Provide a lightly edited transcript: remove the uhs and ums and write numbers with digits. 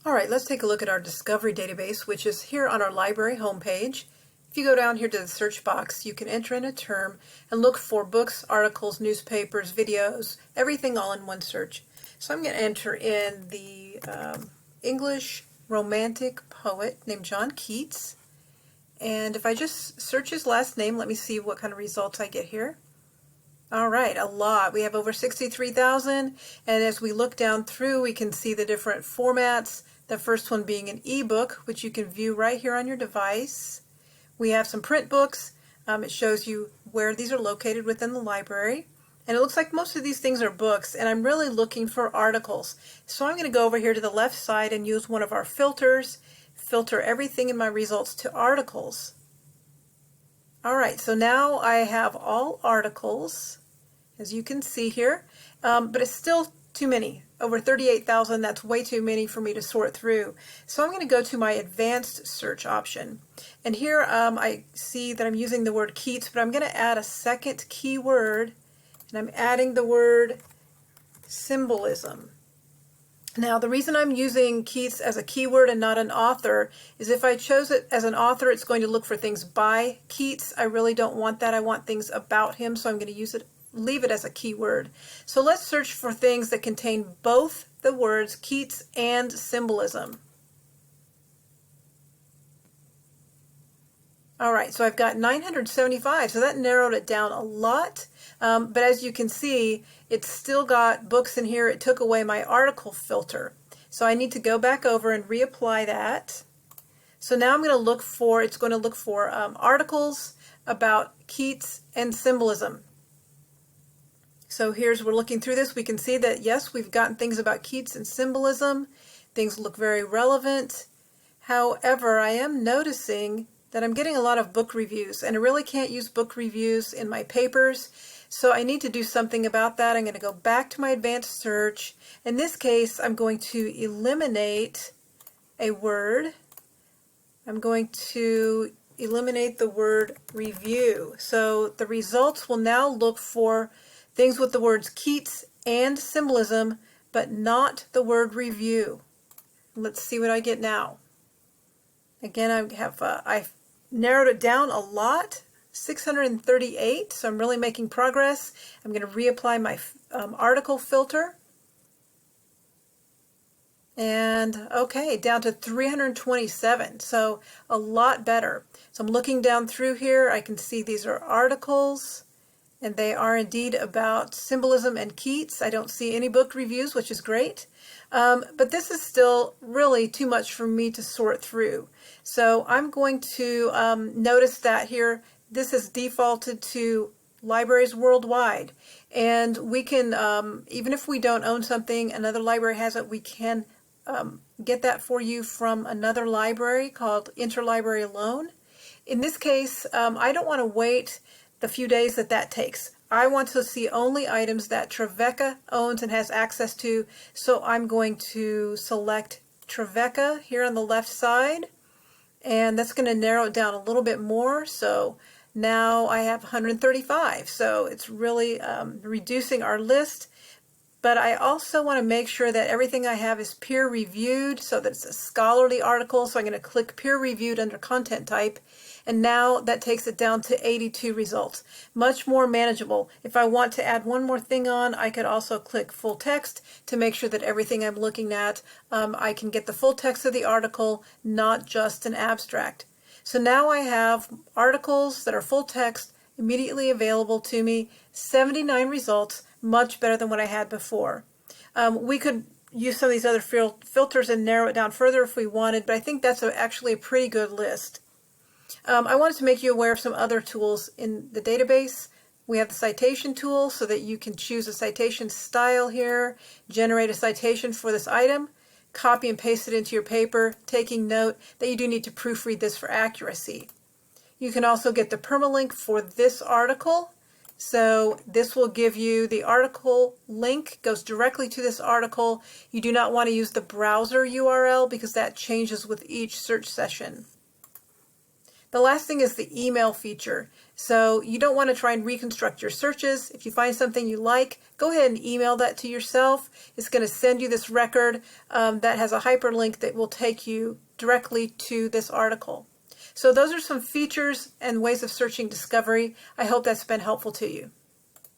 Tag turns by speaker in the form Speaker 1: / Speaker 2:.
Speaker 1: All right, let's take a look at our Discovery database, which is here on our library homepage. If you go down here to the search box, you can enter in a term and look for books, articles, newspapers, videos, everything all in one search. So I'm going to enter in the English romantic poet named John Keats. And if I just search his last name, let me see what kind of results I get here. All right, a lot. We have over 63,000, and as we look down through, we can see the different formats. The first one being an ebook, which you can view right here on your device. We have some print books. It shows you where these are located within the library. And it looks like most of these things are books, and I'm really looking for articles. So I'm going to go over here to the left side and use one of our filters, filter everything in my results to articles. All right, so now I have all articles, as you can see here, but it's still too many. Over 38,000, that's way too many for me to sort through. So I'm going to go to my advanced search option. And here I see that I'm using the word Keats, but I'm going to add a second keyword, and I'm adding the word symbolism. Now, the reason I'm using Keats as a keyword and not an author is if I chose it as an author, it's going to look for things by Keats. I really don't want that. I want things about him, so I'm going to leave it as a keyword. So let's search for things that contain both the words Keats and symbolism. All right, so I've got 975, so that narrowed it down a lot. But as you can see, it's still got books in here. It took away my article filter. So I need to go back over and reapply that. So now I'm going to look for, it's going to look for articles about Keats and symbolism. So we're looking through this. We can see that, yes, we've gotten things about Keats and symbolism. Things look very relevant. However, I am noticing that I'm getting a lot of book reviews, and I really can't use book reviews in my papers. So I need to do something about that. I'm going to go back to my advanced search. In this case, I'm going to eliminate a word. I'm going to eliminate the word review. So the results will now look for things with the words Keats and symbolism, but not the word review. Let's see what I get now. Again, I've narrowed it down a lot. 638, so I'm really making progress. I'm going to reapply my article filter. And okay, down to 327, so a lot better. So I'm looking down through here. I can see these are articles, and they are indeed about symbolism and Keats. I don't see any book reviews, which is great. But this is still really too much for me to sort through. So I'm going to notice that here, this is defaulted to libraries worldwide. And we can, even if we don't own something, another library has it, we can get that for you from another library called Interlibrary Loan. In this case, I don't want to wait the few days that takes. I want to see only items that Trevecca owns and has access to, so I'm going to select Trevecca here on the left side, and that's going to narrow it down a little bit more. So now I have 135, so it's really reducing our list. But I also want to make sure that everything I have is peer-reviewed, so that it's a scholarly article. So I'm going to click peer-reviewed under content type, and now that takes it down to 82 results. Much more manageable. If I want to add one more thing on, I could also click full text to make sure that everything I'm looking at, I can get the full text of the article, not just an abstract. So now I have articles that are full text immediately available to me, 79 results, much better than what I had before. We could use some of these other filters and narrow it down further if we wanted, but I think that's actually a pretty good list. I wanted to make you aware of some other tools in the database. We have the citation tool so that you can choose a citation style here, generate a citation for this item, copy and paste it into your paper, taking note that you do need to proofread this for accuracy. You can also get the permalink for this article. So this will give you the article link, goes directly to this article. You do not want to use the browser URL because that changes with each search session. The last thing is the email feature. So you don't want to try and reconstruct your searches. If you find something you like, go ahead and email that to yourself. It's going to send you this record that has a hyperlink that will take you directly to this article. So those are some features and ways of searching Discovery. I hope that's been helpful to you.